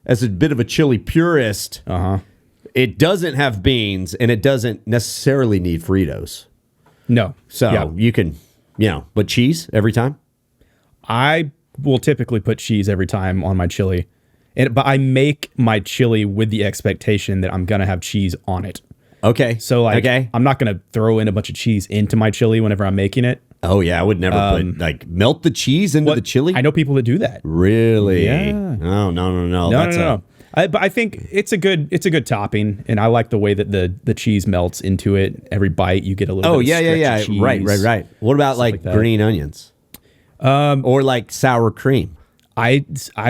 as a bit of a chili purist, it doesn't have beans and it doesn't necessarily need Fritos. No. So you can, but cheese every time? I will typically put cheese every time on my chili. But I make my chili with the expectation that I'm going to have cheese on it. Okay. So I'm not going to throw in a bunch of cheese into my chili whenever I'm making it. Oh yeah, I would never melt the cheese into the chili. I know people that do that. Really? Yeah. Oh, no. No. But I think it's a good topping, and I like the way that the cheese melts into it. Every bite, you get a little. bit of cheese, right. What about like green onions? Or like sour cream? I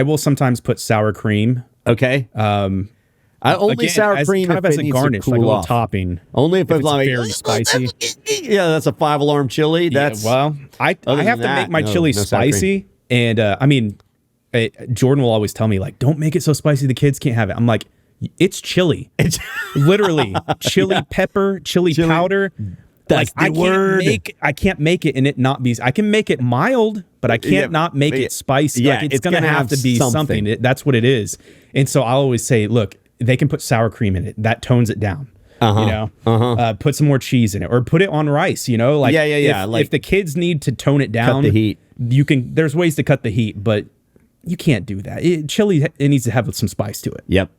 will sometimes put sour cream. Okay. Sour cream kind of as a garnish, like a little topping. Only if it's like very spicy. Yeah, that's a 5-alarm chili. That's I have to make my chili spicy, and Jordan will always tell me like, don't make it so spicy the kids can't have it. I'm like, it's chili. It's literally chili pepper, chili powder. That's the word. I can't make it and it not be. I can make it mild, but I can't not make it spicy. Yeah, it's gonna have to be something. That's what it is. And so I'll always say, look, they can put sour cream in it. That tones it down. Put some more cheese in it, or put it on rice. If the kids need to tone it down, cut the heat. You can. There's ways to cut the heat, but you can't do that. Chili, it needs to have some spice to it. Yep.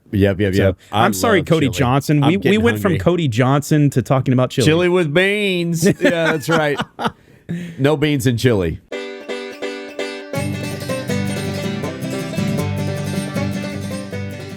So, I'm sorry, Cody Johnson. We went from Cody Johnson to talking about chili. Chili with beans. Yeah, that's right. No beans in chili.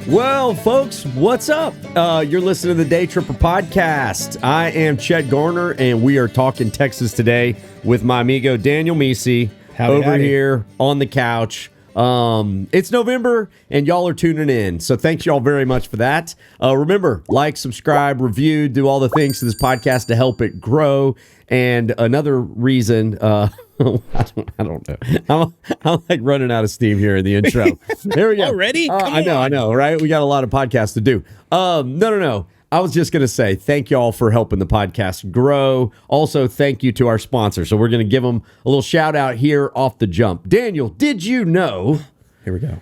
Well, folks, what's up? You're listening to the Daytripper Podcast. I am Chet Garner, and we are talking Texas today with my amigo Daniel Mecey over here on the couch. It's November, and y'all are tuning in, so thanks y'all very much for that. Remember, like, subscribe, review, do all the things to this podcast to help it grow. And another reason, I don't know. I'm like running out of steam here in the intro. There we go. Already? I know, right? We got a lot of podcasts to do. No. I was just going to say thank y'all for helping the podcast grow. Also, thank you to our sponsors. So we're going to give them a little shout out here off the jump. Daniel, did you know? Here we go.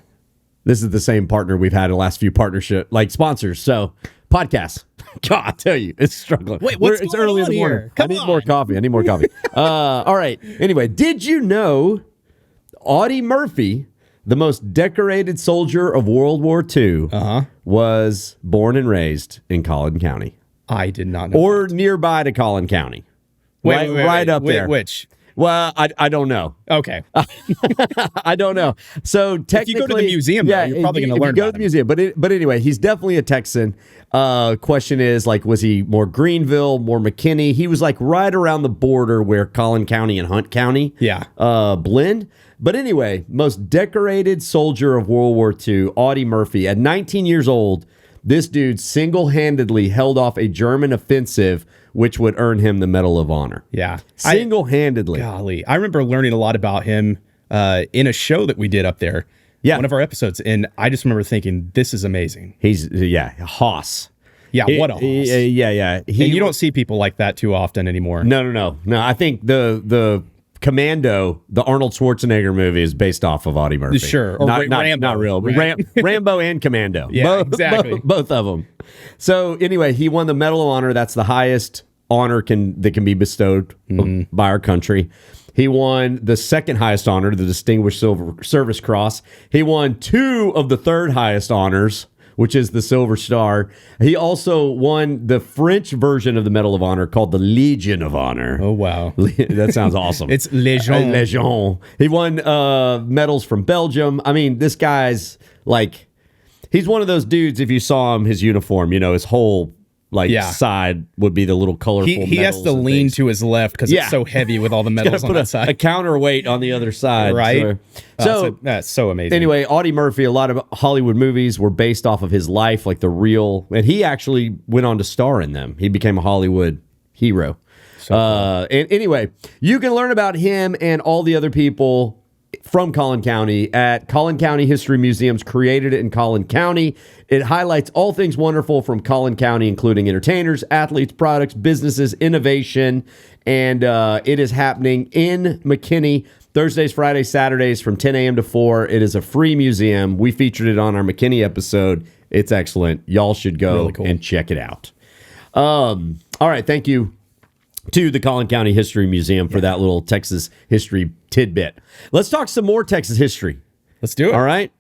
This is the same partner we've had in the last few sponsors. So podcasts. God, I tell you, it's struggling. Wait, it's early in the morning. I need more coffee. All right. Anyway, did you know Audie Murphy, the most decorated soldier of World War II, was born and raised in Collin County? I did not know. Or nearby to Collin County. Right up there. Which? Well, I don't know. Okay. I don't know. So technically, if you go to the museum, you're probably going to learn about him. Museum. But anyway, he's definitely a Texan. Question is, like, was he more Greenville, more McKinney? He was like right around the border where Collin County and Hunt County blend. But anyway, most decorated soldier of World War II, Audie Murphy. At 19 years old, this dude single-handedly held off a German offensive, which would earn him the Medal of Honor. Yeah. Single-handedly. Golly. I remember learning a lot about him in a show that we did up there. Yeah. One of our episodes. And I just remember thinking, this is amazing. He's, Hoss. Yeah, what a Hoss. Yeah. And you don't see people like that too often anymore. No. I think the Commando, the Arnold Schwarzenegger movie, is based off of Audie Murphy. Sure. Or Rambo. Not real. Rambo and Commando. Yeah, exactly. Both of them. So anyway, he won the Medal of Honor. That's the highest honor that can be bestowed by our country. He won the second highest honor, the Distinguished Silver Service Cross. He won 2 of the third highest honors, which is the Silver Star. He also won the French version of the Medal of Honor called the Legion of Honor. Oh, wow. That sounds awesome. It's Légion. Légion. He won medals from Belgium. I mean, this guy's like, he's one of those dudes, if you saw him, his uniform, his whole side would be the little colorful He has to lean to his left because it's so heavy with all the medals on that side. A counterweight on the other side. Right. So that's so amazing. Anyway, Audie Murphy, a lot of Hollywood movies were based off of his life, like the real, and he actually went on to star in them. He became a Hollywood hero. So cool. And anyway, you can learn about him and all the other people from Collin County at Collin County History Museums, created it in Collin County. It highlights all things wonderful from Collin County, including entertainers, athletes, products, businesses, innovation, and it is happening in McKinney Thursdays, Fridays, Saturdays from 10 a.m. to 4. It is a free museum. We featured it on our McKinney episode. It's excellent. Y'all should go and check it out. All right. Thank you to the Collin County History Museum for that little Texas history tidbit. Let's talk some more Texas history. Let's do it. All right.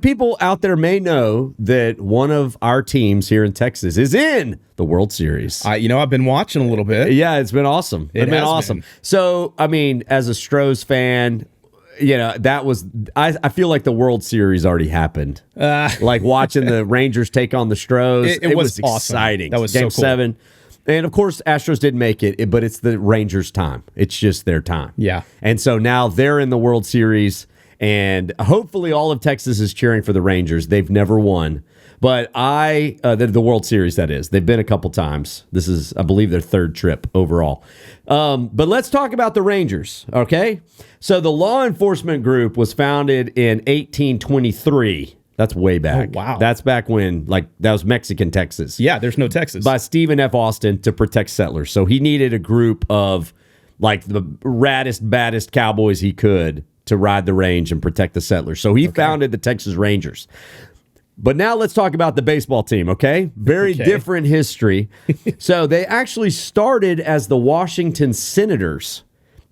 People out there may know that one of our teams here in Texas is in the World Series. I've been watching a little bit. Yeah, it's been awesome. It's been awesome. So, I mean, as a Stros fan, I feel like the World Series already happened. Like watching the Rangers take on the Stros. It was awesome. Exciting. That was Game so cool. 7. And, of course, Astros didn't make it, but it's the Rangers' time. It's just their time. Yeah. And so now they're in the World Series, and hopefully all of Texas is cheering for the Rangers. They've never won. But the World Series, that is. They've been a couple times. This is, I believe, their third trip overall. But let's talk about the Rangers, okay? So the law enforcement group was founded in 1823. That's way back. Oh, wow. That's back when, that was Mexican Texas. Yeah, there's no Texas. By Stephen F. Austin to protect settlers. So he needed a group of, the raddest, baddest cowboys he could to ride the range and protect the settlers. So he founded the Texas Rangers. But now let's talk about the baseball team, okay? Very different history. So they actually started as the Washington Senators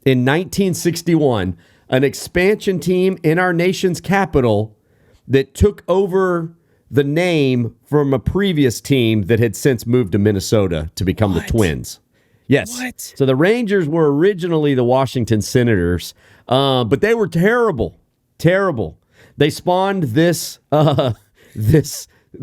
in 1961, an expansion team in our nation's capital that took over the name from a previous team that had since moved to Minnesota to become the Twins. Yes. What? So the Rangers were originally the Washington Senators, but they were terrible. Terrible. They spawned this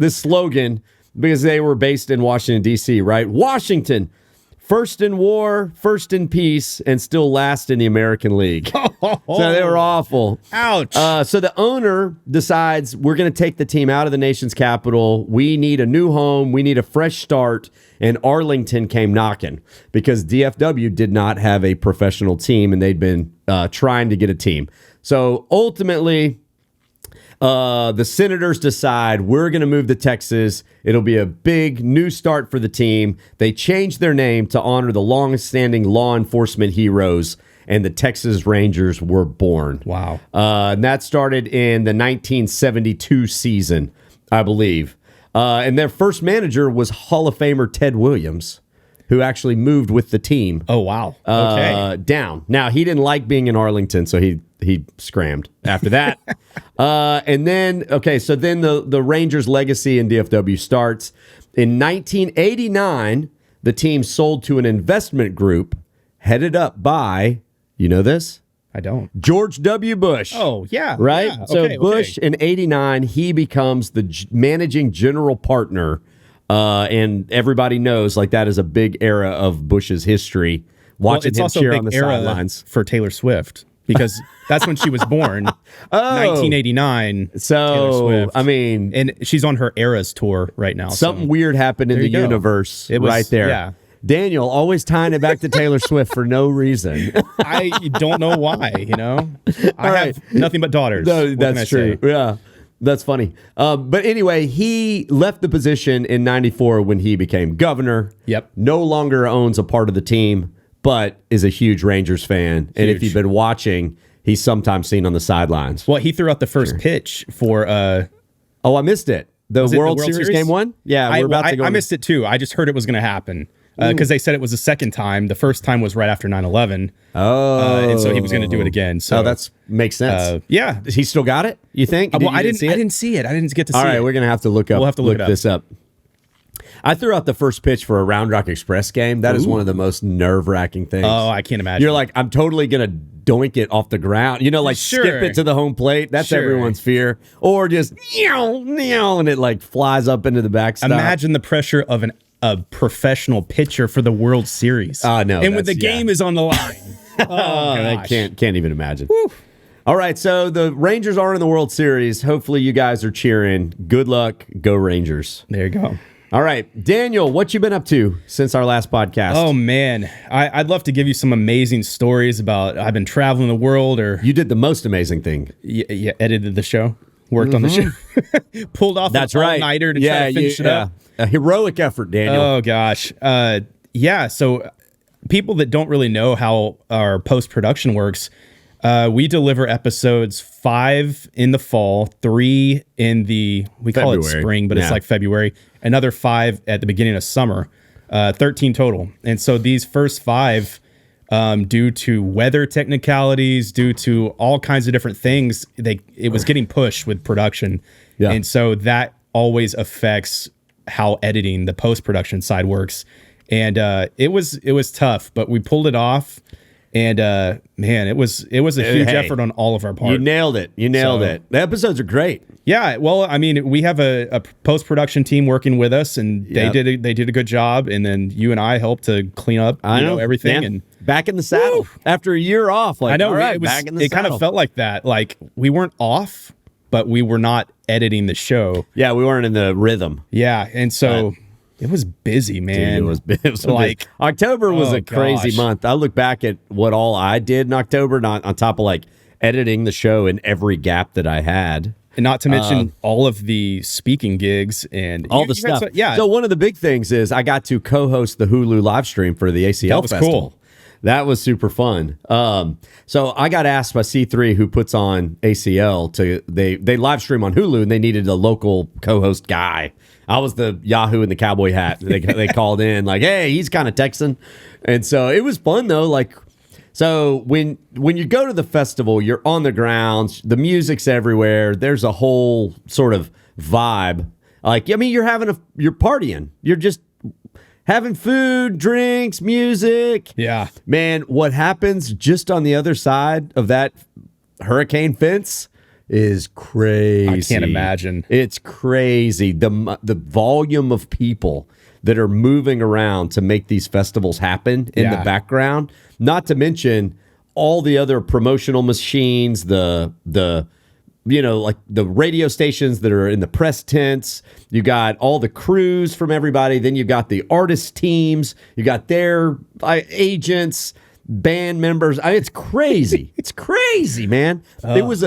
slogan because they were based in Washington, D.C., right? Washington, first in war, first in peace, and still last in the American League. So they were awful. Ouch. So the owner decides we're going to take the team out of the nation's capital. We need a new home. We need a fresh start. And Arlington came knocking because DFW did not have a professional team, and they'd been trying to get a team. So ultimately, the Senators decide we're going to move to Texas. It'll be a big new start for the team. They changed their name to honor the long-standing law enforcement heroes, and the Texas Rangers were born. Wow. And that started in the 1972 season, I believe. And their first manager was Hall of Famer Ted Williams, who actually moved with the team. Oh, wow. Okay. Down. Now, he didn't like being in Arlington, so he scrammed after that. And then, so then the Rangers' legacy in DFW starts. In 1989, the team sold to an investment group headed up by, you know this? I don't. George W. Bush. Oh, yeah. Right? Yeah. So Bush in 89, he becomes the managing general partner. And everybody knows that is a big era of Bush's history. Watching him cheer on the sidelines. For Taylor Swift. Because that's when she was born, 1989. So, Taylor Swift. I mean... And she's on her Eras tour right now. Something weird happened in the universe right there. Yeah. Daniel, always tying it back to Taylor Swift for no reason. I don't know why, I have nothing but daughters. No, that's true. Yeah, that's funny. But anyway, he left the position in 94 when he became governor. Yep. No longer owns a part of the team, but is a huge Rangers fan. And if you've been watching, he's sometimes seen on the sidelines. Well, he threw out the first pitch for... I missed it. The World Series Game 1? Yeah, we're about to go. I missed it too. I just heard it was going to happen. Because they said it was the second time. The first time was right after 9/11. Oh. And so he was going to do it again. So that makes sense. Yeah. He still got it, you think? I didn't see it. I didn't get to see it. All right, we're going to have to look up. We'll have to look this up. I threw out the first pitch for a Round Rock Express game. That is one of the most nerve-wracking things. Oh, I can't imagine. You're like, I'm totally going to doink it off the ground. Skip it to the home plate. That's everyone's fear. Or just, and it flies up into the backstop. Imagine the pressure of a professional pitcher for the World Series. No. And when the game is on the line. I can't even imagine. Whew. All right, so the Rangers are in the World Series. Hopefully you guys are cheering. Good luck. Go Rangers. There you go. All right, Daniel, what you been up to since our last podcast? Oh, man. I'd love to give you some amazing stories about I've been traveling the world. Or you did the most amazing thing. Yeah, edited the show. Worked on the show. Pulled off an all-nighter to try to finish it up. A heroic effort, Daniel. Oh, gosh. So people that don't really know how our post-production works, we deliver episodes 5 in the fall, 3 in we call it spring, but it's like February, another 5 at the beginning of summer, 13 total. And so these first 5, due to weather technicalities, due to all kinds of different things, it was getting pushed with production. Yeah. And so that always affects how editing, the post-production side works. And it was tough, but we pulled it off. And man, it was a huge effort on all of our parts. You nailed it. The episodes are great. Yeah, well, I mean, we have a post-production team working with us, and they did a good job. And then you and I helped to clean up everything. Man, and back in the saddle after a year off. Like, I know, all right, back in the saddle. Kind of felt like that. Like we weren't off, but we were not editing the show. Yeah, we weren't in the rhythm. Yeah, and so. It was busy, man. Dude, it was like October was a crazy month. I look back at what all I did in October, not on top of like editing the show in every gap that I had. And not to mention all of the speaking gigs and all the stuff. So one of the big things is I got to co-host the Hulu live stream for the ACL Festival. Cool. That was super fun. So I got asked by C3, who puts on ACL, they live stream on Hulu, and they needed a local co-host guy. I was the Yahoo in the cowboy hat. They called in like, hey, he's kind of Texan. And so it was fun though. Like, so when you go to the festival, you're on the grounds, the music's everywhere. There's a whole sort of vibe. Like, I mean, you're partying. You're just having food, drinks, music. Yeah. Man, what happens just on the other side of that hurricane fence is crazy. I can't imagine. It's crazy. The volume of people that are moving around to make these festivals happen in the background, not to mention all the other promotional machines, the like the radio stations that are in the press tents. You got all the crews from everybody. Then you got the artist teams. You got their agents, band members. It's crazy. It's crazy, man. It was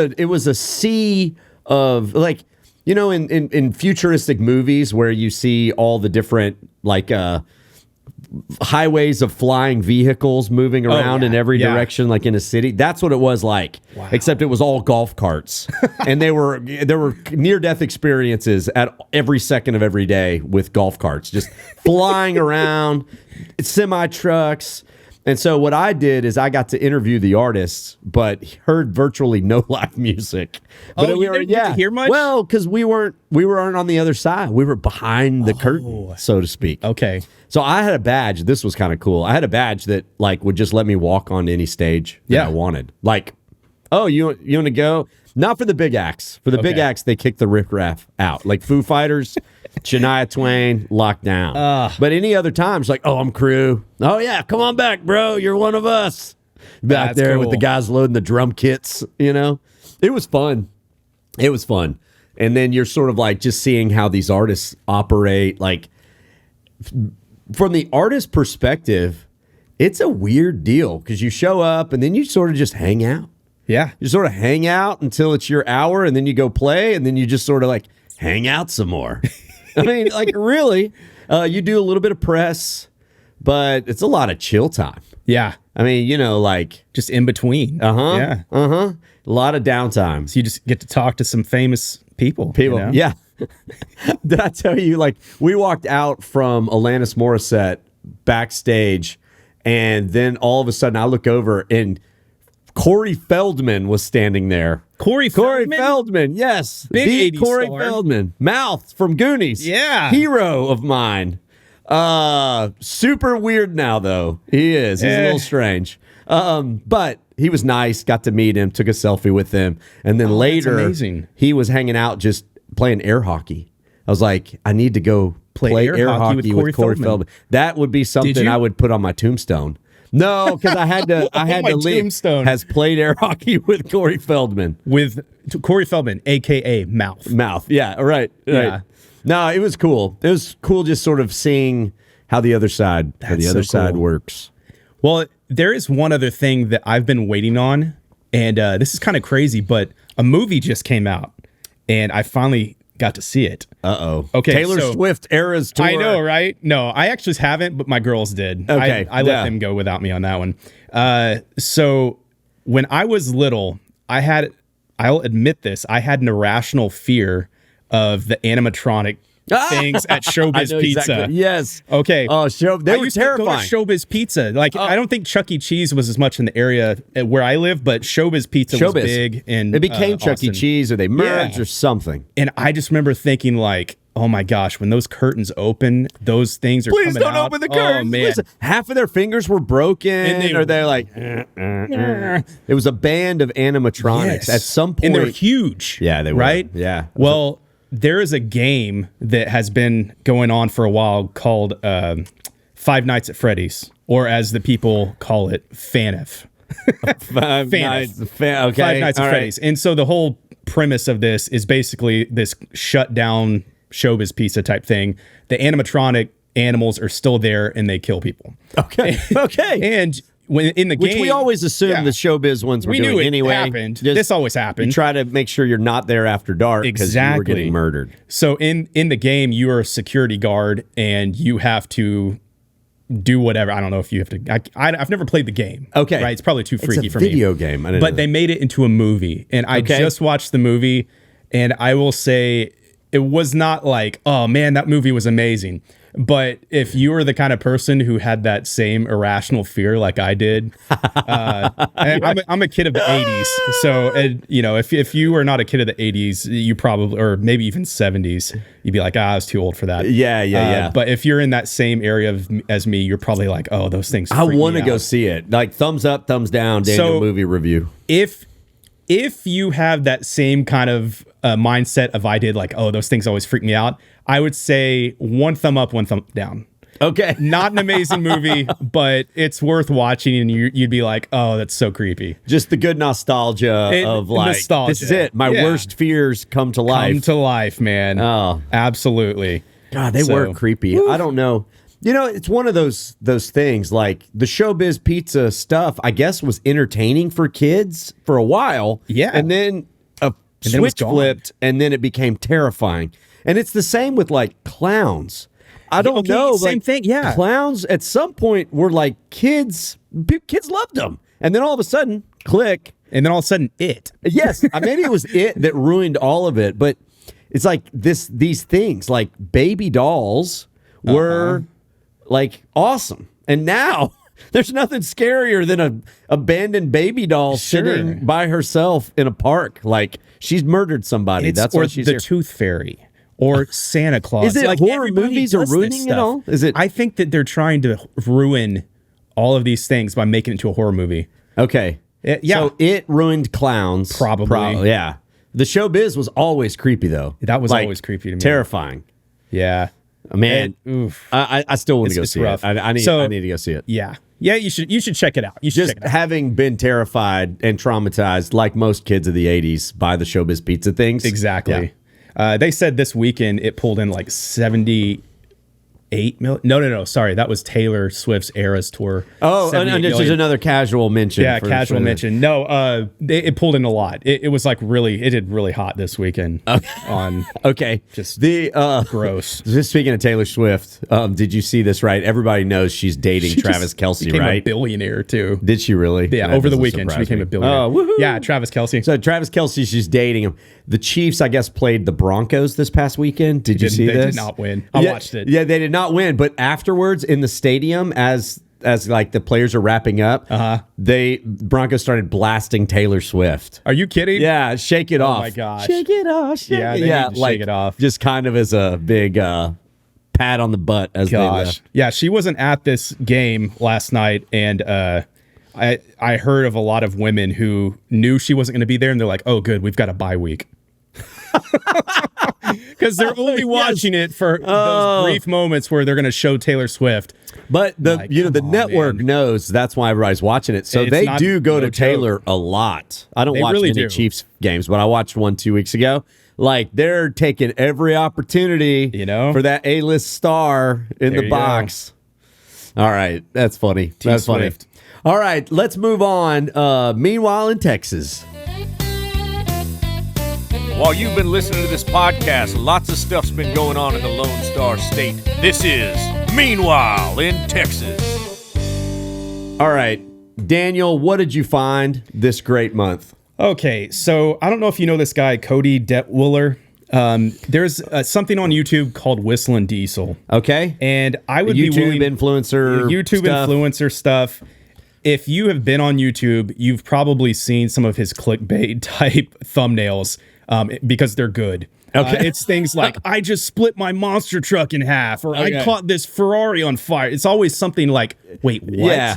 a sea of, like, you know, in futuristic movies where you see all the different like highways of flying vehicles moving around in every direction, like in a city. That's what it was like. Wow. Except it was all golf carts, and there were near-death experiences at every second of every day with golf carts just flying around, semi-trucks. And so what I did is I got to interview the artists, but heard virtually no live music. But you didn't get to hear much? Well, because we weren't on the other side. We were behind the curtain, so to speak. Okay. So I had a badge. This was kind of cool. I had a badge that like would just let me walk on any stage that I wanted. Like, oh, you want to go? Not for the big acts. For the big acts, they kick the riffraff out. Like Foo Fighters, Shania Twain, locked down. But any other times, like, oh, I'm crew. Oh, yeah, come on back, bro. You're one of us. Back there cool. With the guys loading the drum kits, you know? It was fun. It was fun. And then you're sort of like just seeing how these artists operate. Like, from the artist perspective, it's a weird deal because you show up and then you sort of just hang out. Yeah. You sort of hang out until it's your hour, and then you go play, and then you just sort of like hang out some more. I mean, like, really, you do a little bit of press, but it's a lot of chill time. Yeah. I mean, you know, like just in between. Yeah. A lot of downtime. So you just get to talk to some famous people. You know? Yeah. Did I tell you, like, we walked out from Alanis Morissette backstage, and then all of a sudden I look over and Corey Feldman was standing there. Corey Feldman, yes. Big 80s Corey star. Feldman. Mouth from Goonies. Yeah. Hero of mine. Super weird now, though. He is. He's a little strange. But he was nice. Got to meet him. Took a selfie with him. And then later, he was hanging out just playing air hockey. I was like, I need to go play air hockey with Corey Feldman. That would be something I would put on my tombstone. No, because I had to leave. Tombstone has played air hockey with Corey Feldman. With Corey Feldman, a.k.a. Mouth. Mouth, yeah, right. Yeah. No, it was cool. It was cool just sort of seeing how the other side, side works. Well, there is one other thing that I've been waiting on, and this is kind of crazy, but a movie just came out, and I finally got to see it. Okay, Taylor Swift Eras Tour. I know, right? No, I actually haven't, but my girls did. Okay, I let them go without me on that one. So when I was little, I'll admit this, I had an irrational fear of the animatronic things at Showbiz Pizza. Exactly. Yes. Okay. Oh, they were terrifying. To go to Showbiz Pizza. Like, I don't think Chuck E. Cheese was as much in the area where I live, but Showbiz Pizza was big. And it became Chuck E. Cheese, or they merged or something. And I just remember thinking, like, oh my gosh, when those curtains open, those things are coming out. Please don't open the curtains. Oh, man. Listen, half of their fingers were broken, or they're like, It was a band of animatronics at some point. And they're huge. Yeah, they were. Right? Yeah. Well, there is a game that has been going on for a while called Five Nights at Freddy's, or as the people call it, FNAF. Five Nights at Freddy's. And so the whole premise of this is basically this shut down Showbiz Pizza type thing. The animatronic animals are still there and they kill people. Okay. And when in the game, which we always assumed the Showbiz ones were doing anyway. Happened. This always happened. You try to make sure you're not there after dark because you were getting murdered. So in the game, you are a security guard and you have to do whatever. I don't know if you have to. I've never played the game. Okay, right? It's probably too freaky for me. It's a video game. I didn't know. They made it into a movie, and I just watched the movie, and I will say it was not like, oh man, that movie was amazing. But if you were the kind of person who had that same irrational fear like I did, I'm a kid of the 80s. So, if you were not a kid of the 80s, you probably, or maybe even 70s, you'd be like, I was too old for that. Yeah. But if you're in that same area as me, you're probably like, oh, those things freak me out. I want to go see it. Like, thumbs up, thumbs down, Daniel movie review. If you have that same kind of mindset of I did, like, oh, those things always freak me out, I would say one thumb up, one thumb down. Okay. Not an amazing movie, but it's worth watching, and you'd be like, oh, that's so creepy. Just the good nostalgia of like, this is it. My worst fears come to life. Come to life, man. Oh. Absolutely. God, they were creepy. Oof. I don't know. It's one of those things, like the Showbiz Pizza stuff, I guess, was entertaining for kids for a while. Yeah. And then a switch flipped, and then it became terrifying. And it's the same with like clowns. I don't know. Same thing. Yeah. Clowns at some point were like kids loved them. And then all of a sudden, click. And then all of a sudden, it. Yes. Maybe it was it that ruined all of it. But it's like these things, like baby dolls were like awesome. And now there's nothing scarier than a abandoned baby doll sitting by herself in a park. Like she's murdered somebody. That's why she's the Tooth Fairy. Or Santa Claus. Is it like horror movies are ruining it all? Is it? I think that they're trying to ruin all of these things by making it into a horror movie. Okay. So it ruined clowns. Probably. Yeah. The Showbiz was always creepy, though. That was always creepy to me. Terrifying. Yeah. Man. I still want to go see it. I need to go see it. Yeah. Yeah, you should check it out. Having been terrified and traumatized, like most kids of the 80s, by the Showbiz Pizza things. Exactly. Yeah. They said this weekend it pulled in like 78 million. No. Sorry, that was Taylor Swift's Eras Tour. Oh, and this is another casual mention. Yeah, casual mention. No, it pulled in a lot. It was like it did really hot this weekend. Just gross. Just speaking of Taylor Swift, did you see this? Right, everybody knows she's dating Travis Kelce, became right? A billionaire too. Did she really? Yeah, over the weekend she became a billionaire. Oh, woohoo! Yeah, Travis Kelce. So Travis Kelce, she's dating him. The Chiefs, I guess, played the Broncos this past weekend. Did you see this? They did not win. I watched it. Yeah, they did not win. But afterwards, in the stadium, as like the players are wrapping up, Broncos started blasting Taylor Swift. Are you kidding? Yeah, Shake It Off. Oh my gosh, Shake It Off. Shake They need to shake it off. Just kind of as a big pat on the butt as they left. Yeah, she wasn't at this game last night, and I heard of a lot of women who knew she wasn't going to be there, and they're like, "Oh, good, we've got a bye week." Because they're only watching it for those brief moments where they're going to show Taylor Swift. But the network knows that's why everybody's watching it. So they do go to Taylor a lot. I don't watch many Chiefs games, but I watched one 2 weeks ago. Like, they're taking every opportunity, for that A-list star in the box. Go. All right, that's funny. That's funny. All right, let's move on. Meanwhile, in Texas. While you've been listening to this podcast, lots of stuff's been going on in the Lone Star State. This is Meanwhile in Texas. All right, Daniel, what did you find this great month? Okay, so I don't know if you know this guy, Cody Detwiller. There's something on YouTube called Whistling Diesel. Okay. And I would be willing... influencer stuff. If you have been on YouTube, you've probably seen some of his clickbait type thumbnails because they're good. Okay. It's things like, I just split my monster truck in half, or I caught this Ferrari on fire. It's always something like, wait, what? Yeah.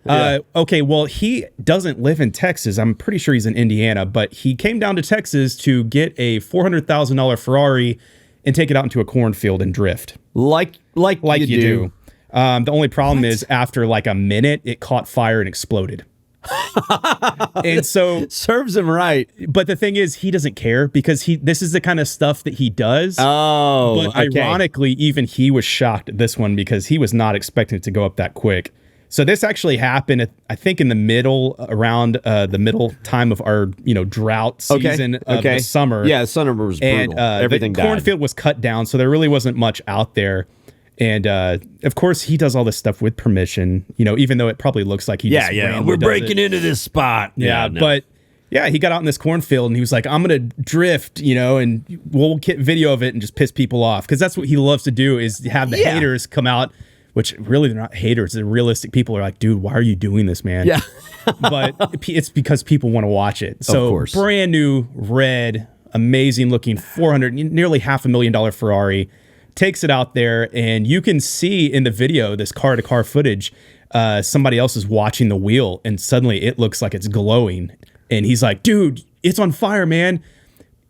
Huh? Okay, well, he doesn't live in Texas. I'm pretty sure he's in Indiana, but he came down to Texas to get a $400,000 Ferrari and take it out into a cornfield and drift. Like you do. The only problem is after like a minute, it caught fire and exploded. And so serves him right. But the thing is, he doesn't care because this is the kind of stuff that he does. Oh, but ironically, even he was shocked at this one because he was not expecting it to go up that quick. So this actually happened, I think, in the middle, around the middle time of our drought season of the summer. Yeah, the summer was brutal. And everything the cornfield was cut down, so there really wasn't much out there. And of course, he does all this stuff with permission, even though it probably looks like he just we're breaking into this spot. But he got out in this cornfield and he was like, I'm going to drift, and we'll get video of it and just piss people off. Because that's what he loves to do, is have the haters come out, which really they're not haters. They're realistic people are like, dude, why are you doing this, man? Yeah. But it's because people want to watch it. So of course. Brand new, red, amazing looking nearly $500,000 Ferrari. Takes it out there, and you can see in the video, this car-to-car footage, somebody else is watching the wheel, and suddenly it looks like it's glowing. And he's like, dude, it's on fire, man.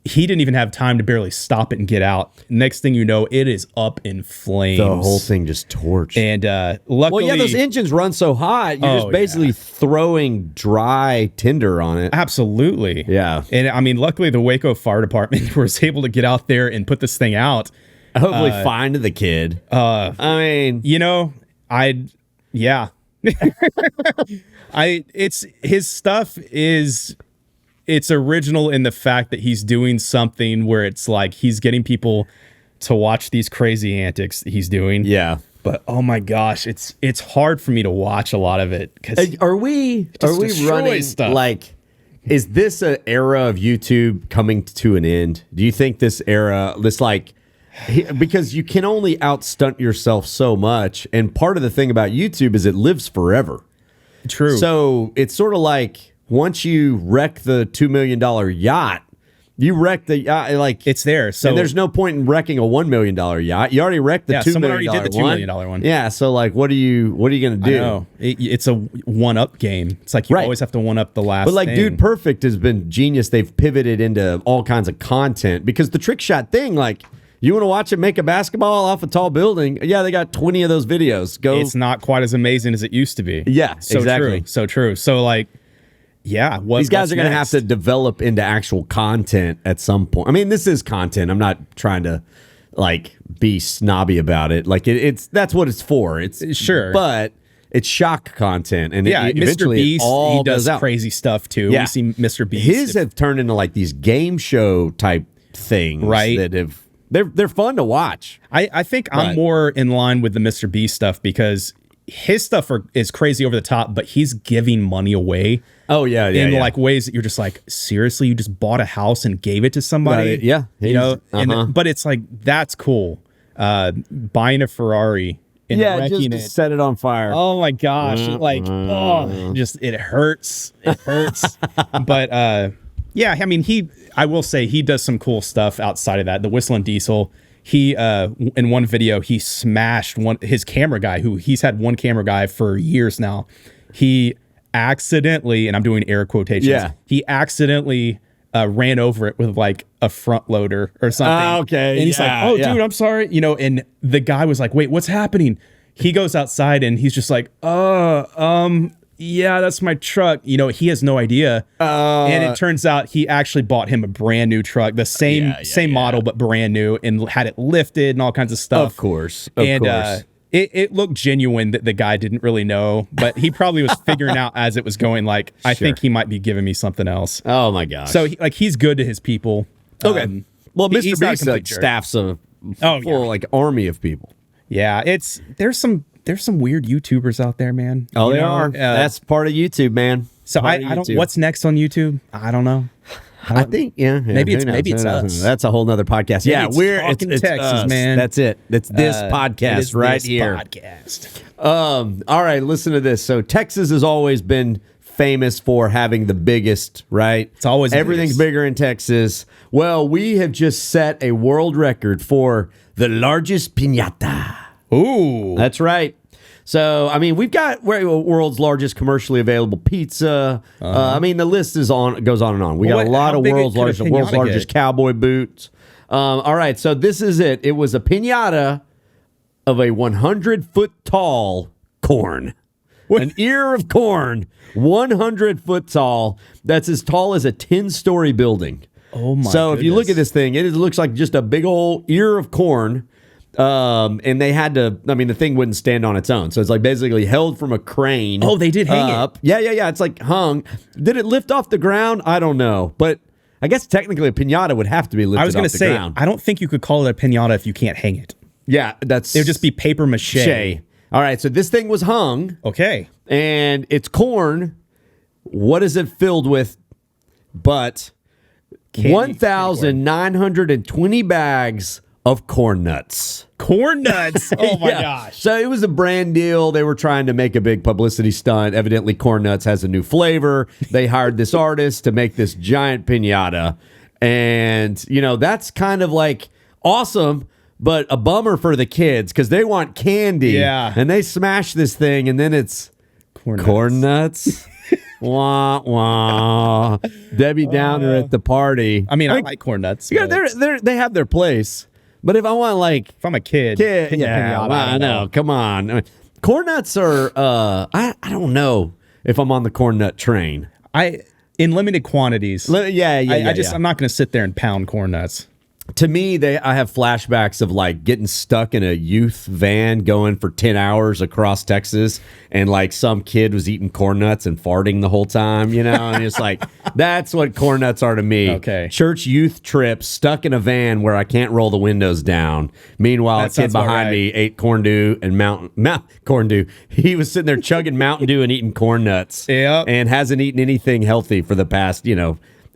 He didn't even have time to barely stop it and get out. Next thing you know, it is up in flames. The whole thing just torched. And luckily... Well, yeah, those engines run so hot, you're just basically throwing dry tinder on it. Absolutely. Yeah. And I mean, luckily the Waco Fire Department was able to get out there and put this thing out. Hopefully find the kid. I mean, his stuff it's original in the fact that he's doing something where it's like he's getting people to watch these crazy antics that he's doing. Yeah. But oh my gosh, it's hard for me to watch a lot of it. Are we running stuff. Like, is this an era of YouTube coming to an end? Do you think this era, because you can only outstunt yourself so much, and part of the thing about YouTube is it lives forever. True. So it's sort of like once you wreck the $2 million yacht, you wreck the yacht, it's there. So and there's no point in wrecking a $1 million yacht. You already wrecked the $2 million. Someone already did the $2 million one. Yeah. So what are you gonna do? I know. It's a one-up game. It's like you always have to one-up the last. But thing. Dude Perfect has been genius. They've pivoted into all kinds of content because the trick shot thing, you want to watch it make a basketball off a tall building? Yeah, they got 20 of those videos. It's not quite as amazing as it used to be. Yeah, so exactly. So true. So these guys are going to have to develop into actual content at some point. I mean, this is content. I'm not trying to be snobby about it. That's what it's for. It's sure, but it's shock content. And Mr. Beast, he does out. Crazy stuff too. Yeah. We see Mr. Beast. His have turned into these game show type things, right? That have. They're fun to watch. I think I'm more in line with the Mr. Beast stuff because his stuff is crazy over the top, but he's giving money away. Oh yeah, in ways that you're just like, seriously, you just bought a house and gave it to somebody. Yeah, but it's like that's cool. Buying a Ferrari and wrecking just set it on fire. Oh my gosh, it hurts. It hurts. But I mean I will say he does some cool stuff outside of that. The Whistling Diesel, he in one video he smashed his camera guy, who he's had one camera guy for years now. He accidentally, and I'm doing air quotations, he accidentally ran over it with a front loader or something. Okay. And he's like, oh dude, I'm sorry. And the guy was like, wait, what's happening? He goes outside and he's just like, yeah, that's my truck. He has no idea. And it turns out he actually bought him a brand new truck, the same model, but brand new, and had it lifted and all kinds of stuff. Of course. It looked genuine that the guy didn't really know, but he probably was figuring out as it was going, I think he might be giving me something else. Oh my gosh. So he's good to his people. Okay. Well, Mr. Beast staffs a full like army of people. Yeah, there's some weird YouTubers out there, man. Oh, they are. That's part of YouTube, man. So I don't. What's next on YouTube? I don't know. I think maybe it's us. That's a whole nother podcast. Talkin Texas, us. Man. That's it. It's this podcast right here. Podcast. All right, listen to this. So Texas has always been famous for having the biggest, right? It's always everything's bigger in Texas. Well, we have just set a world record for the largest piñata. Ooh, that's right. So, I mean, we've got world's largest commercially available pizza. I mean, the list goes on and on. We got a lot of world's largest cowboy boots. All right, so this is it. It was a piñata of a 100-foot tall corn. An ear of corn, 100 foot tall. That's as tall as a 10-story building. Oh, my So, if you look at this thing, it looks like just a big old ear of corn. And they had to, I mean, the thing wouldn't stand on its own. So it's like basically held from a crane. Oh, they did hang it. Yeah. It's like hung. Did it lift off the ground? I don't know. But I guess technically a piñata would have to be lifted off the ground. I was going to say, I don't think you could call it a piñata if you can't hang it. Yeah, it would just be paper mache. All right, so this thing was hung. Okay. And it's corn. What is it filled with? But 1,920 bags of corn nuts. Corn nuts? Oh, my gosh. So it was a brand deal. They were trying to make a big publicity stunt. Evidently, corn nuts has a new flavor. They hired this artist to make this giant piñata. And, that's kind of like awesome, but a bummer for the kids because they want candy. Yeah. And they smash this thing, and then it's corn nuts. Wah, wah. Debbie Downer at the party. I mean, I like corn nuts. Yeah, they have their place. But if I want if I'm a kid, I know. Come on, I mean, corn nuts are. I don't know if I'm on the corn nut train. In limited quantities. I'm not going to sit there and pound corn nuts. To me, I have flashbacks of like getting stuck in a youth van going for 10 hours across Texas, and like some kid was eating corn nuts and farting the whole time, and it's like, that's what corn nuts are to me. Okay. Church youth trip, stuck in a van where I can't roll the windows down. Meanwhile, a kid behind me ate corn dew and corn dew. He was sitting there chugging Mountain Dew and eating corn nuts. Yep. And hasn't eaten anything healthy for the past,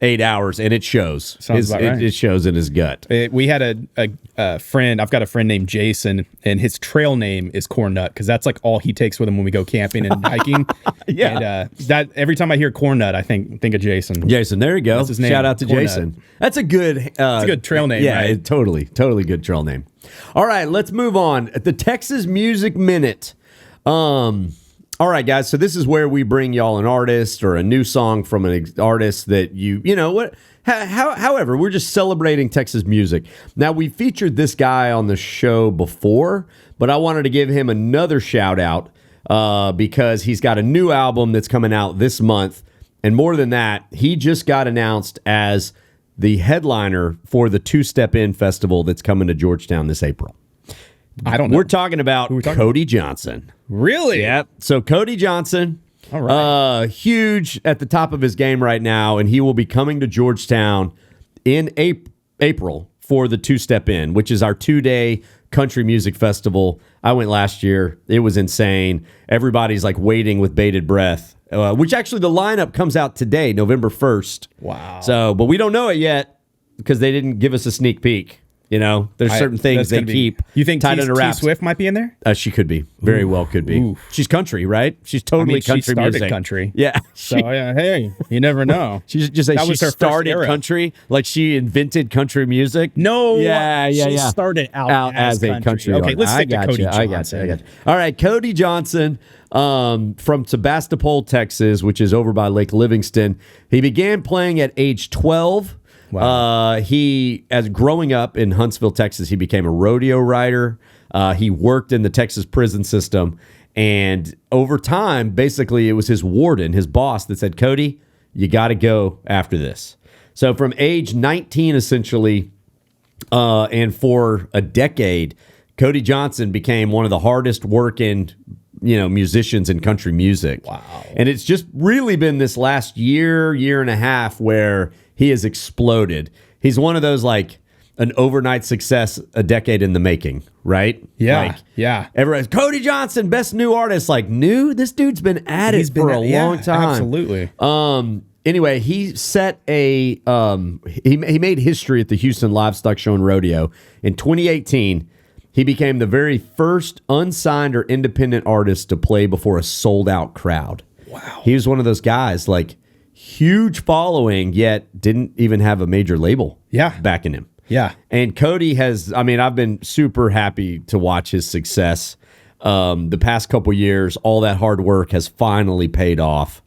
8 hours, and it shows. It shows in his gut. We had a friend. I've got a friend named Jason, and his trail name is Corn Nut because that's like all he takes with him when we go camping and hiking. Yeah, and that every time I hear Corn Nut, I think of Jason. Jason, there you go. That's his name. Shout out to Corn Jason. Nut. That's a good. It's a good trail name. Yeah, right? Totally good trail name. All right, let's move on. The Texas Music Minute. All right, guys, so this is where we bring y'all an artist or a new song from an artist that however, we're just celebrating Texas music. Now, we featured this guy on the show before, but I wanted to give him another shout out because he's got a new album that's coming out this month. And more than that, he just got announced as the headliner for the Two Step In Festival that's coming to Georgetown this April. I don't know. We're talking about Cody Johnson. Really? Yeah. So Cody Johnson, all right, huge at the top of his game right now, and he will be coming to Georgetown in April for the Two Step In, which is our 2-day country music festival. I went last year. It was insane. Everybody's like waiting with bated breath, which actually the lineup comes out today, November 1st. Wow. So, but we don't know it yet because they didn't give us a sneak peek. There's certain things they keep. You think tight under wraps. T Swift might be in there? She could be. Very well could be. Oof. She's country, right? She's totally country she started music. Country. Yeah. So hey, you never know. She's just like she started country, like she invented country music. No. Yeah. She started out as a country. Okay, let's stick to Cody Johnson. I got you. All right, Cody Johnson from Sebastopol, Texas, which is over by Lake Livingston. He began playing at age 12. Wow. As growing up in Huntsville, Texas, he became a rodeo rider. He worked in the Texas prison system. And over time, basically, it was his warden, his boss, that said, Cody, you got to go after this. So from age 19, essentially, and for a decade, Cody Johnson became one of the hardest working musicians in country music. Wow. And it's just really been this last year and a half where he has exploded. He's one of those like an overnight success, a decade in the making, right? Yeah, yeah. Everyone's Cody Johnson, best new artist. Like new, this dude's been at it for a long time. Absolutely. Anyway, he set a he made history at the Houston Livestock Show and Rodeo in 2018. He became the very first unsigned or independent artist to play before a sold-out crowd. Wow. He was one of those guys, like, huge following, yet didn't even have a major label backing him. Yeah. And Cody has, I mean, I've been super happy to watch his success. The past couple years, all that hard work has finally paid off.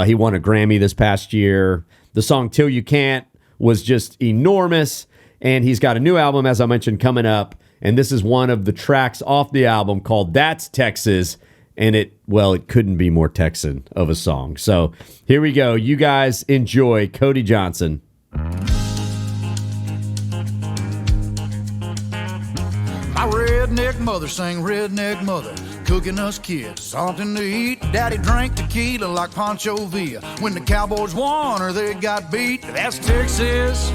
He won a Grammy this past year. The song Till You Can't was just enormous. And he's got a new album, as I mentioned, coming up. And this is one of the tracks off the album called That's Texas. And it couldn't be more Texan of a song. So here we go. You guys enjoy Cody Johnson. My redneck mother sang redneck mother, cooking us kids something to eat. Daddy drank tequila like Pancho Villa. When the Cowboys won or they got beat, that's Texas.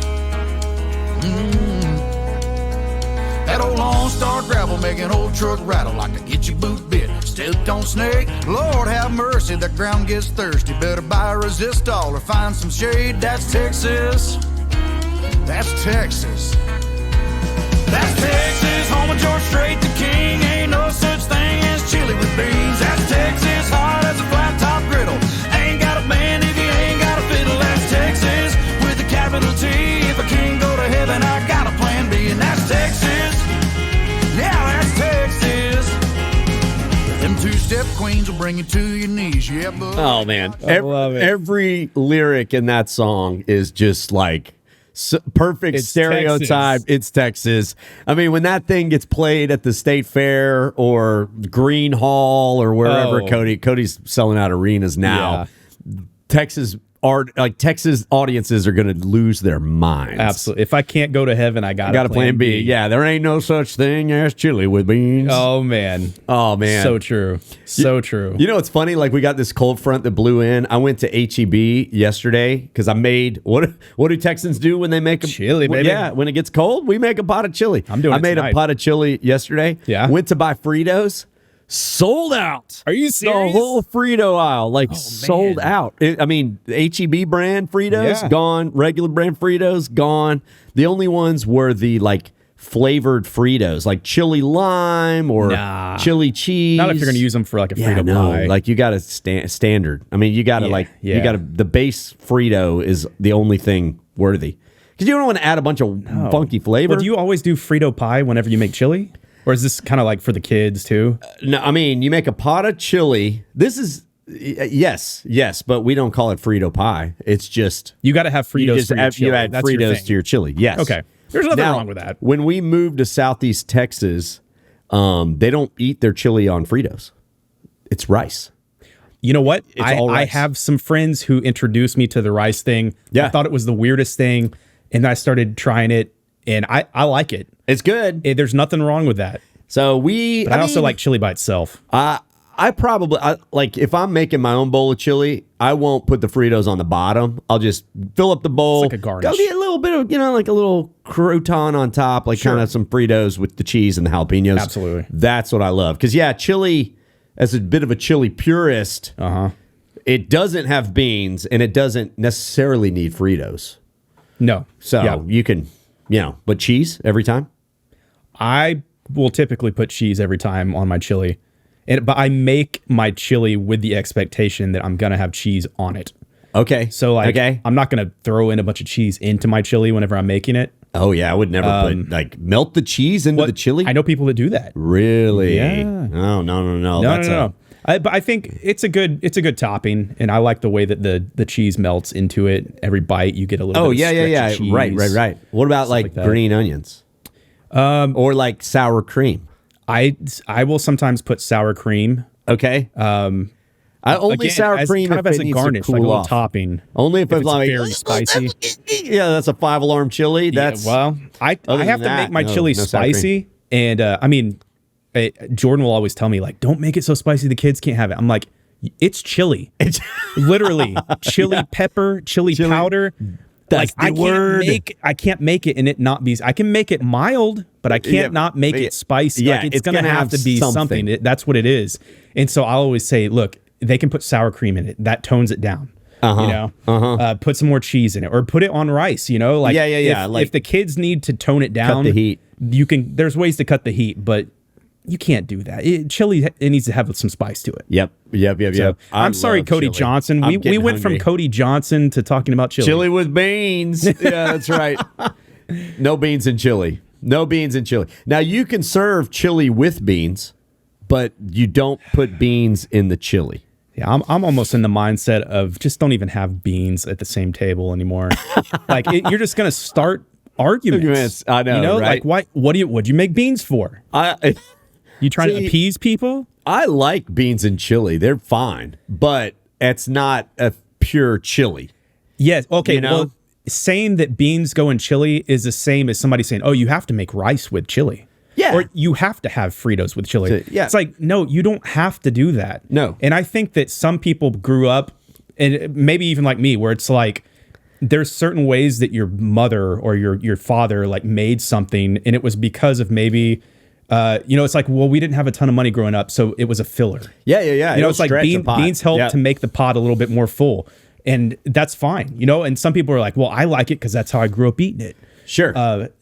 That old Lone Star gravel making old truck rattle like to get your boot bit. Stepped on snake, Lord have mercy, the ground gets thirsty. Better buy a resistol or find some shade. That's Texas. That's Texas. That's Texas, home of George Strait the King. Ain't no such thing as chili with beans. That's Texas, hard as a flat top griddle. Ain't got a band if you ain't got a fiddle. That's Texas, with a capital T. If I can't go to heaven, I got a plan B. And that's Texas. Yeah, that's Texas. Them two-step queens will bring you to your knees. Yeah, bud. Oh, man. I love it. Every lyric in that song is just like perfect stereotype. Texas. It's Texas. I mean, when that thing gets played at the State Fair or Green Hall or wherever, Cody's selling out arenas now. Yeah. Texas audiences are going to lose their minds. Absolutely. If I can't go to heaven, I got a plan B. Yeah, there ain't no such thing as chili with beans. Oh man. So true. So true. You know, it's funny. Like, we got this cold front that blew in. I went to HEB yesterday because I made what do Texans do when they make a chili, baby? Yeah, when it gets cold, we make a pot of chili. I made a pot of chili yesterday. Yeah. Went to buy Fritos. Sold out. Are you serious? The whole Frito aisle, sold out. I mean, HEB brand Fritos, gone. Regular brand Fritos, gone. The only ones were the, flavored Fritos, like chili lime or chili cheese. Not if you're going to use them for, a Frito pie. Like, you got to standard. I mean, you got to, you got to, the base Frito is the only thing worthy. Because you don't want to add a bunch of funky flavor. Well, do you always do Frito pie whenever you make chili? Or is this kind of for the kids too? No, I mean, you make a pot of chili. This is, yes, but we don't call it Frito pie. It's just... You got to have Fritos for your chili. You add That's Fritos to your chili, yes. Okay. There's nothing wrong with that. When we moved to Southeast Texas, they don't eat their chili on Fritos. It's rice. You know what? All rice. I have some friends who introduced me to the rice thing. Yeah. I thought it was the weirdest thing, and I started trying it, and I like it. It's good. There's nothing wrong with that. So I also like chili by itself. I probably, if I'm making my own bowl of chili, I won't put the Fritos on the bottom. I'll just fill up the bowl. It's like a garnish. Go get a little bit of, like a little crouton on top, kind of some Fritos with the cheese and the jalapenos. Absolutely. That's what I love. Because, chili, as a bit of a chili purist, it doesn't have beans and it doesn't necessarily need Fritos. No. So you can, but cheese every time? I will typically put cheese every time on my chili. But I make my chili with the expectation that I'm going to have cheese on it. Okay. So, I'm not going to throw in a bunch of cheese into my chili whenever I'm making it. Oh, yeah. I would never melt the cheese into the chili? I know people that do that. Really? Yeah. Oh, no. No. But I think it's a good topping, and I like the way that the cheese melts into it. Every bite, you get a little bit of stretchy cheese. Right. What about like green onions? Or like sour cream? I will sometimes put sour cream. Okay. I only sour cream kind of as a garnish, cool like a little off. topping. Only if it's like very spicy. Yeah, that's a 5-alarm chili. That's I have to make my chili spicy, and Jordan will always tell me don't make it so spicy the kids can't have it. I'm like, it's chili. It's literally chili pepper, chili powder. That's like the word. I can't make it and it not be. I can make it mild, but I can't not make it spicy. Yeah, like, it's gonna have to be something. That's what it is. And so I'll always say, look, they can put sour cream in it. That tones it down. Put some more cheese in it, or put it on rice. Like if the kids need to tone it down, cut the heat. You can. There's ways to cut the heat, but you can't do that. Chili, it needs to have some spice to it. Yep. So, I'm sorry, Cody Johnson. We went from Cody Johnson to talking about chili. Chili with beans. Yeah, that's right. No beans in chili. No beans in chili. Now, you can serve chili with beans, but you don't put beans in the chili. Yeah, I'm almost in the mindset of just don't even have beans at the same table anymore. Like you're just gonna start arguments. I know, right? Like what'd you make beans for? You trying to appease people? I like beans and chili. They're fine, but it's not a pure chili. Yes. Okay. Well, saying that beans go in chili is the same as somebody saying, "Oh, you have to make rice with chili." Yeah. Or you have to have Fritos with chili. Yeah. It's like, no, you don't have to do that. No. And I think that some people grew up, and maybe even like me, where it's like, there's certain ways that your mother or your father like made something, and it was because of maybe, it's like, well, we didn't have a ton of money growing up, so it was a filler. Yeah. It's like beans help to make the pot a little bit more full, and that's fine. And some people are like, well, I like it because that's how I grew up eating it. Sure.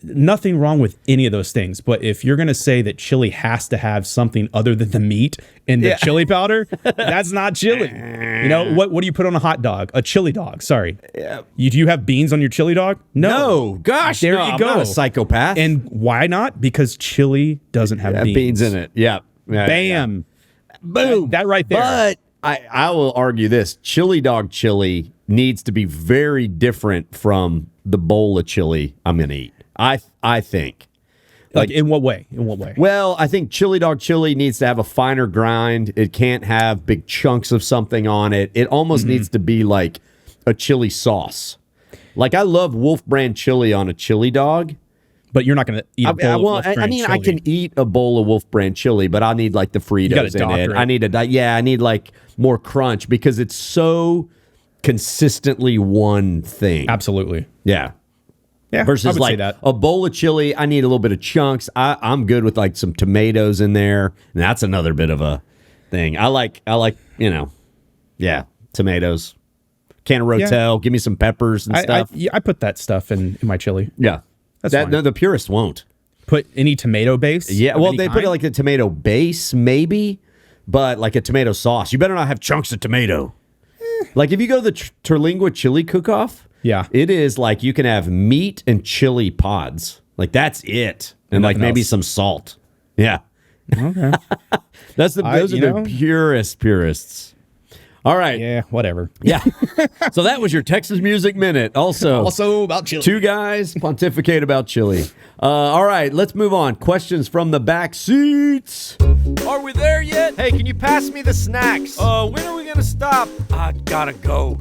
Nothing wrong with any of those things. But if you're going to say that chili has to have something other than the meat and the chili powder, that's not chili. What do you put on a hot dog? A chili dog. Sorry. Do you have beans on your chili dog? No. Gosh, there you go. I'm not a psychopath. And why not? Because chili doesn't have beans in it. Yeah. Bam. Yeah. Boom. That right there. But I will argue this. Chili dog chili needs to be very different from the bowl of chili I'm going to eat. I think. Like in what way? Well, I think chili dog chili needs to have a finer grind. It can't have big chunks of something on it. It almost needs to be like a chili sauce. Like I love Wolf brand chili on a chili dog. But you're not going to eat a bowl of Wolf brand chili. I can eat a bowl of Wolf brand chili, but I need like the Fritos in it. I need like more crunch because it's so consistently one thing. Absolutely. Yeah. Versus like a bowl of chili, I need a little bit of chunks. I'm good with like some tomatoes in there. And that's another bit of a thing. I like, tomatoes. Can of Rotel, give me some peppers and stuff. I put that stuff in my chili. Yeah. That's fine. No, the purists won't. Put any tomato base? Yeah, well, they put it like a tomato base, maybe, but like a tomato sauce. You better not have chunks of tomato. Like if you go to the Terlingua chili cook-off, it is like you can have meat and chili pods. Like that's it. And like maybe some salt. Yeah. Okay. Those are the purists. All right. Yeah, whatever. Yeah. So that was your Texas Music Minute. Also about chili. Two guys pontificate about chili. All right, let's move on. Questions from the back seats. Are we there yet? Hey, can you pass me the snacks? When are we going to stop? I gotta go.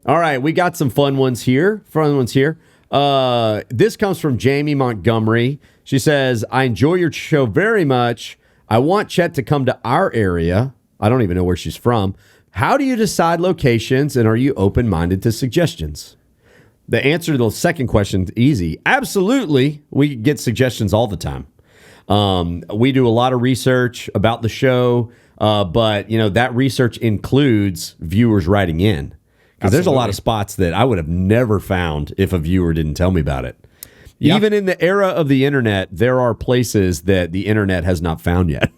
All right, we got some fun ones here. This comes from Jamie Montgomery. She says, I enjoy your show very much. I want Chet to come to our area. I don't even know where she's from. How do you decide locations, and are you open-minded to suggestions? The answer to the second question is easy. Absolutely. We get suggestions all the time. We do a lot of research about the show, but that research includes viewers writing in. Because there's a lot of spots that I would have never found if a viewer didn't tell me about it. Yep. Even in the era of the internet, there are places that the internet has not found yet.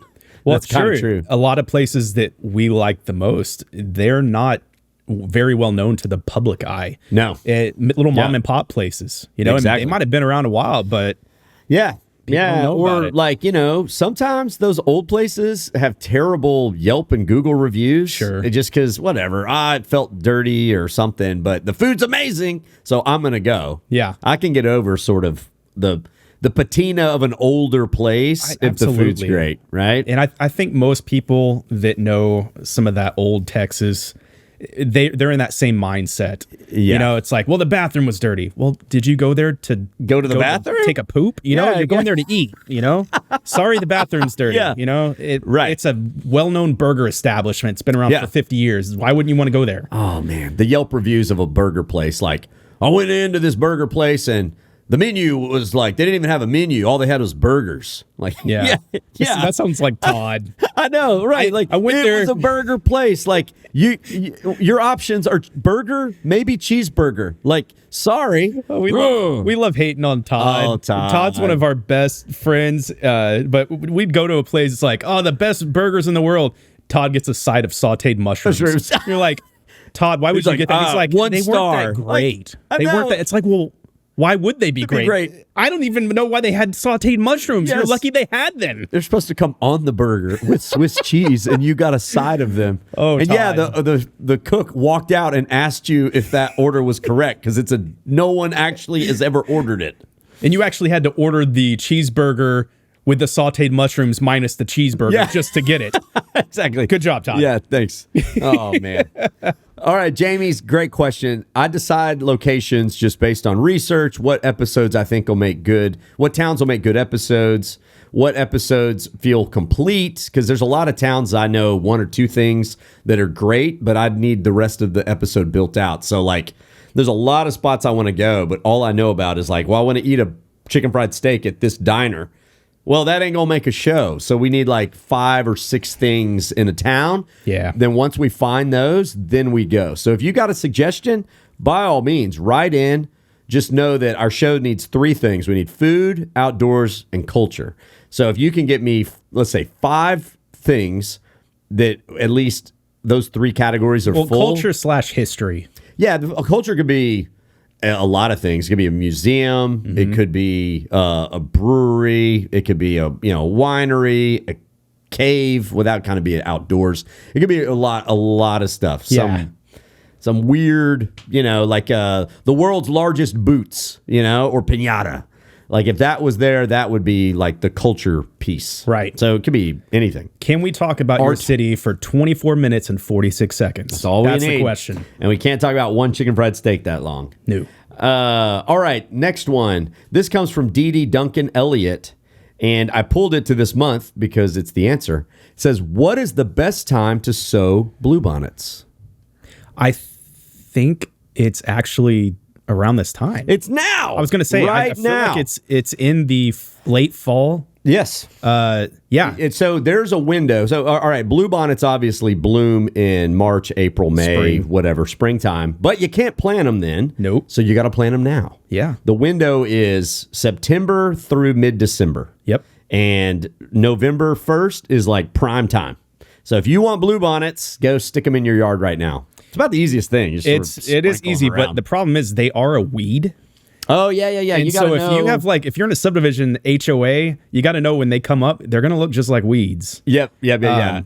Well, that's kind of true. A lot of places that we like the most, they're not very well known to the public eye. No. Little mom and pop places. Exactly. They might have been around a while, but sometimes those old places have terrible Yelp and Google reviews. Sure. Just because, whatever, it felt dirty or something, but the food's amazing, so I'm going to go. Yeah. I can get over sort of the patina of an older place if the food's great, right? And I think most people that know some of that old Texas, they're in that same mindset. Yeah. It's like, well, the bathroom was dirty. Well, did you go there to go to the bathroom? Take a poop? You're going there to eat, Sorry, the bathroom's dirty. Yeah. It's a well-known burger establishment. It's been around for 50 years. Why wouldn't you want to go there? Oh, man. The Yelp reviews of a burger place, like, I went into this burger place and the menu was like, they didn't even have a menu. All they had was burgers. Like, yeah. That sounds like Todd. I know, right? I went there. It was a burger place. Like, your options are burger, maybe cheeseburger. Like, sorry. We love hating on Todd. Oh, Todd. Todd's one of our best friends. But we'd go to a place, it's like, the best burgers in the world. Todd gets a side of sauteed mushrooms. You're like, Todd, why would you get that? He's like, one they star. Weren't that great. Like, they weren't that. It's like, well, why would they be great? I don't even know why they had sauteed mushrooms. Yes. You're lucky they had them. They're supposed to come on the burger with Swiss cheese, and you got a side of them. Oh, and Todd. the cook walked out and asked you if that order was correct because no one actually has ever ordered it. And you actually had to order the cheeseburger with the sauteed mushrooms minus the cheeseburger just to get it. Exactly. Good job, Todd. Yeah, thanks. Oh, man. All right, Jamie's great question. I decide locations just based on research, what episodes I think will make good, what towns will make good episodes, what episodes feel complete, because there's a lot of towns I know one or two things that are great, but I'd need the rest of the episode built out. So, like, there's a lot of spots I want to go, but all I know about is, like, well, I want to eat a chicken fried steak at this diner. Well, that ain't going to make a show. So we need like 5 or 6 things in a town. Yeah. Then once we find those, then we go. So if you got a suggestion, by all means, write in. Just know that our show needs 3 things. We need food, outdoors, and culture. So if you can get me, let's say, 5 things that at least those 3 categories are full. Culture/history. Yeah, a culture could be a lot of things. It could be a museum. Mm-hmm. It could be a brewery. It could be a winery, a cave without kind of being outdoors. It could be a lot of stuff. Some weird, like the world's largest boots, or Piñata. Like if that was there, that would be like the culture piece. Right. So it could be anything. Can we talk about your city for 24 minutes and 46 seconds? That's all we need. That's the question. And we can't talk about one chicken fried steak that long. No. All right, next one. This comes from Dee Dee Duncan Elliott, and I pulled it to this month because it's the answer. It says, what is the best time to sow bluebonnets? I think it's actually around this time. It's now. I was going to say, I feel like it's in the late fall. Yes. Yeah. So there's a window. So, all right, bluebonnets obviously bloom in March, April, May, springtime. But you can't plant them then. Nope. So you got to plant them now. Yeah. The window is September through mid-December. Yep. And November 1st is like prime time. So if you want bluebonnets, go stick them in your yard right now. It's about the easiest thing. It is easy, but the problem is they are a weed. Oh, yeah. And so if you have if you're in a subdivision HOA, you got to know when they come up, they're going to look just like weeds. Yep. And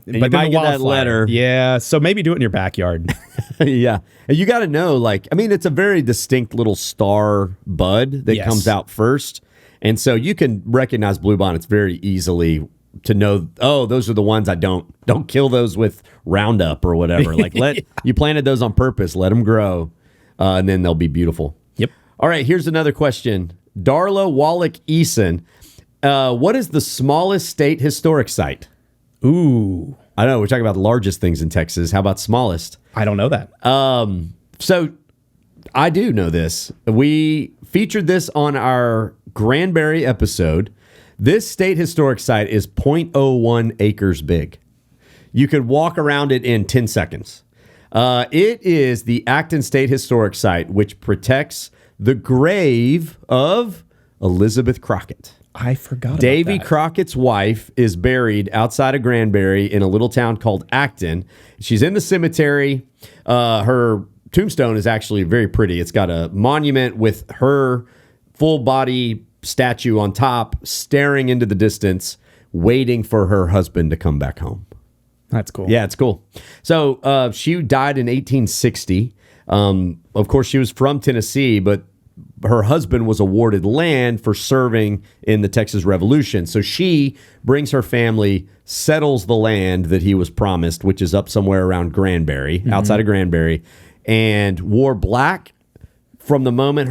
but you might get that letter. Yeah. So maybe do it in your backyard. Yeah. And you got to know, it's a very distinct little star bud that comes out first. And so you can recognize bluebonnets very easily to know, those are the ones I don't kill those with Roundup or whatever. You planted those on purpose, let them grow, and then they'll be beautiful. Yep. All right, here's another question. Darla Wallach Eason, what is the smallest state historic site? Ooh. I know, we're talking about the largest things in Texas. How about smallest? I don't know that. So I do know this. We featured this on our Granbury episode. This state historic site is 0.01 acres big. You could walk around it in 10 seconds. It is the Acton State Historic Site, which protects the grave of Elizabeth Crockett. I forgot about Davy that. Crockett's wife is buried outside of Granbury in a little town called Acton. She's in the cemetery. Her tombstone is actually very pretty. It's got a monument with her full body statue on top, staring into the distance, waiting for her husband to come back home. That's cool. Yeah, it's cool. So she died in 1860. Of course, she was from Tennessee, but her husband was awarded land for serving in the Texas Revolution. So she brings her family, settles the land that he was promised, which is up somewhere around Granbury, outside of Granbury, and wore black from the moment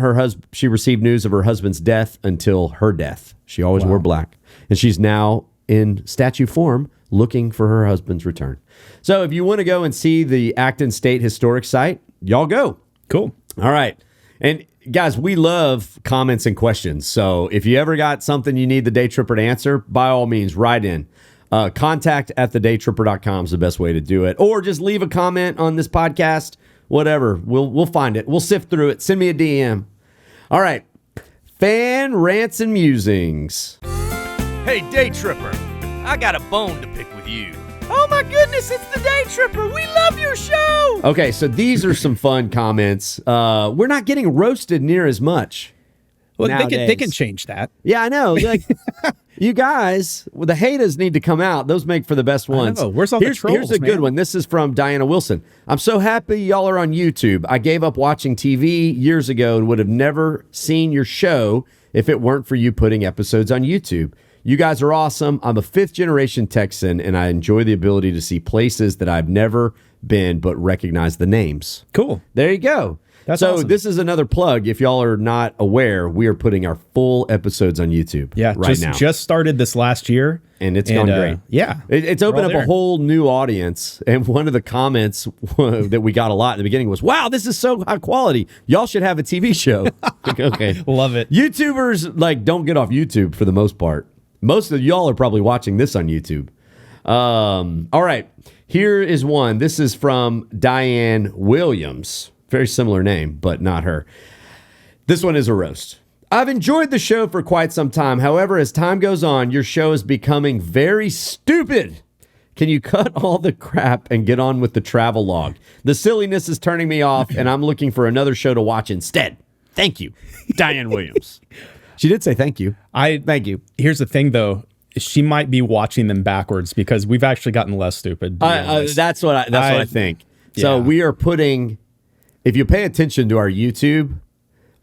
she received news of her husband's death until her death. She always wore black. And she's now in statue form looking for her husband's return. So if you want to go and see the Acton State Historic Site, y'all go. Cool. All right. And guys, we love comments and questions. So if you ever got something you need the Day Tripper to answer, by all means, write in. Contact@thedaytripper.com is the best way to do it. Or just leave a comment on this podcast. Whatever. We'll find it. We'll sift through it. Send me a DM. All right. Fan rants and musings. Hey, Day Tripper, I got a bone to pick with you. Oh my goodness, it's the Day Tripper. We love your show. Okay, so these are some fun comments. We're not getting roasted near as much. Well, they can change that. Yeah, I know. Like, you guys, the haters need to come out. Those make for the best ones. Where's all the trolls, Here's a good one. This is from Diana Wilson. I'm so happy y'all are on YouTube. I gave up watching TV years ago and would have never seen your show if it weren't for you putting episodes on YouTube. You guys are awesome. I'm a 5th-generation Texan, and I enjoy the ability to see places that I've never been but recognize the names. Cool. There you go. That's so awesome. This is another plug. If y'all are not aware, we are putting our full episodes on YouTube now. Just started this last year. And it's gone great. Yeah. It's opened up a whole new audience. And one of the comments that we got a lot in the beginning was, wow, this is so high quality. Y'all should have a TV show. Okay. Love it. YouTubers don't get off YouTube for the most part. Most of y'all are probably watching this on YouTube. All right. Here is one. This is from Diane Williams. Very similar name, but not her. This one is a roast. I've enjoyed the show for quite some time. However, as time goes on, your show is becoming very stupid. Can you cut all the crap and get on with the travel log? The silliness is turning me off, and I'm looking for another show to watch instead. Thank you, Diane Williams. She did say thank you. Thank you. Here's the thing, though. She might be watching them backwards because we've actually gotten less stupid. That's what I think. Yeah. So we are putting, if you pay attention to our YouTube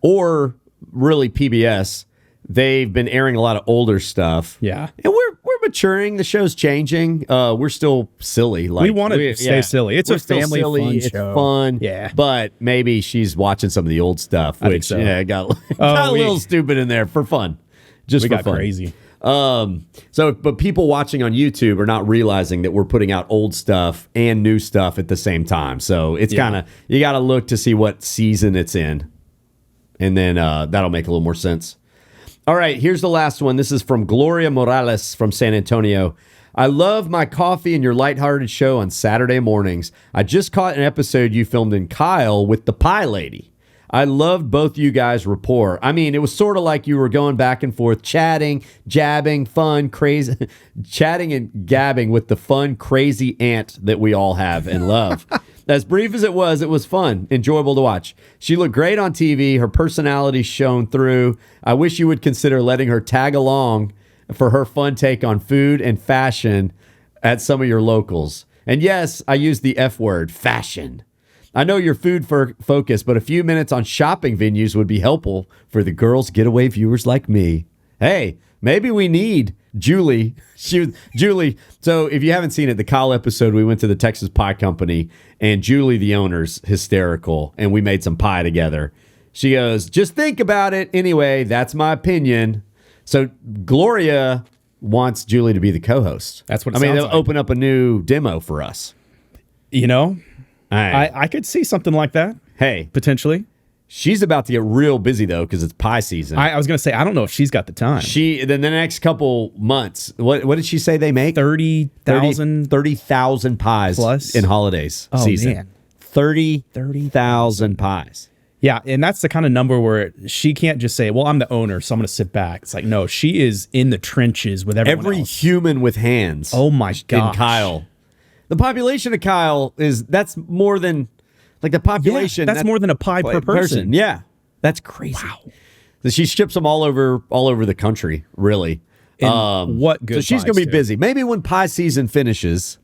or really PBS, they've been airing a lot of older stuff. Yeah. And we're maturing. The show's changing. We're still silly. We want to stay silly. It's a family fun show. It's fun. Yeah. But maybe she's watching some of the old stuff, which got a little stupid in there for fun. Just for fun. Crazy. But people watching on YouTube are not realizing that we're putting out old stuff and new stuff at the same time. So it's kind of, you got to look to see what season it's in. And then that'll make a little more sense. All right, here's the last one. This is from Gloria Morales from San Antonio. I love my coffee and your lighthearted show on Saturday mornings. I just caught an episode you filmed in Kyle with the Pie Lady. I loved both you guys' rapport. I mean, it was sort of like you were going back and forth, chatting, jabbing, fun, crazy, chatting and gabbing with the fun, crazy aunt that we all have and love. As brief as it was fun, enjoyable to watch. She looked great on TV. Her personality shone through. I wish you would consider letting her tag along for her fun take on food and fashion at some of your locals. And yes, I used the F word, fashion. I know you're food focused, but a few minutes on shopping venues would be helpful for the girls' getaway viewers like me. Hey, maybe we need Julie. Julie. So if you haven't seen it, the Kyle episode, we went to the Texas Pie Company, and Julie, the owner's hysterical, and we made some pie together. She goes, just think about it. Anyway, that's my opinion. So Gloria wants Julie to be the co-host. That's what it sounds they'll like. open up a new demo for us. You know, right. I could see something like that. Hey, potentially. She's about to get real busy, though, because it's pie season. I was going to say, I don't know if she's got the time. Then the next couple months, what did she say they make? 30,000 pies plus in holidays season. Man. 30,000 pies. Yeah, and that's the kind of number where she can't just say, well, I'm the owner, so I'm going to sit back. It's like, no, she is in the trenches with everyone Every else. human with hands. Oh, my gosh. In Kyle. The population of Kyle that's more than... Like the population, that's more than a pie per person. Yeah, that's crazy. Wow. So she ships them all over the country, really. What good? So she's going to be busy. Maybe when pie season finishes,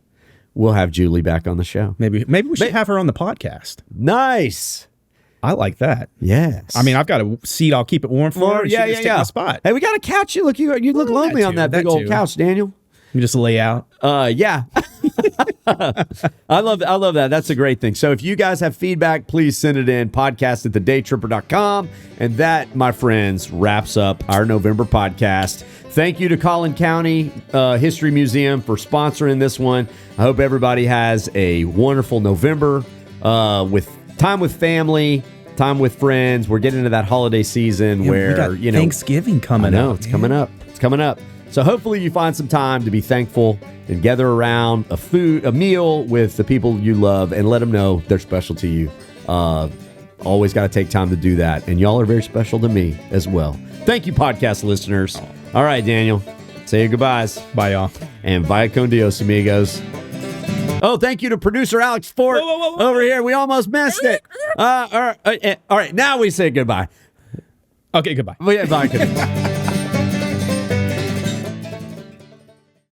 we'll have Julie back on the show. Maybe we should have her on the podcast. Nice. I like that. Yes. I mean, I've got a seat. I'll keep it warm for her. Yeah. Take my spot. Hey, we got a couch. You look lonely on that big old couch, Daniel. You just lay out. Yeah. I love that. That's a great thing. So if you guys have feedback, please send it in, podcast@thedaytripper.com. And that, my friends, wraps up our November podcast. Thank you to Collin County History Museum for sponsoring this one. I hope everybody has a wonderful November with time with family, time with friends. We're getting into that holiday season where, we got Thanksgiving coming up. It's coming up. It's coming up. So hopefully you find some time to be thankful and gather around a meal with the people you love and let them know they're special to you. Always got to take time to do that. And y'all are very special to me as well. Thank you, podcast listeners. All right, Daniel, say your goodbyes. Bye, y'all. And vaya con Dios, amigos. Oh, thank you to producer Alex Fort over here. We almost missed it. All right, now we say goodbye. Okay, goodbye. Bye.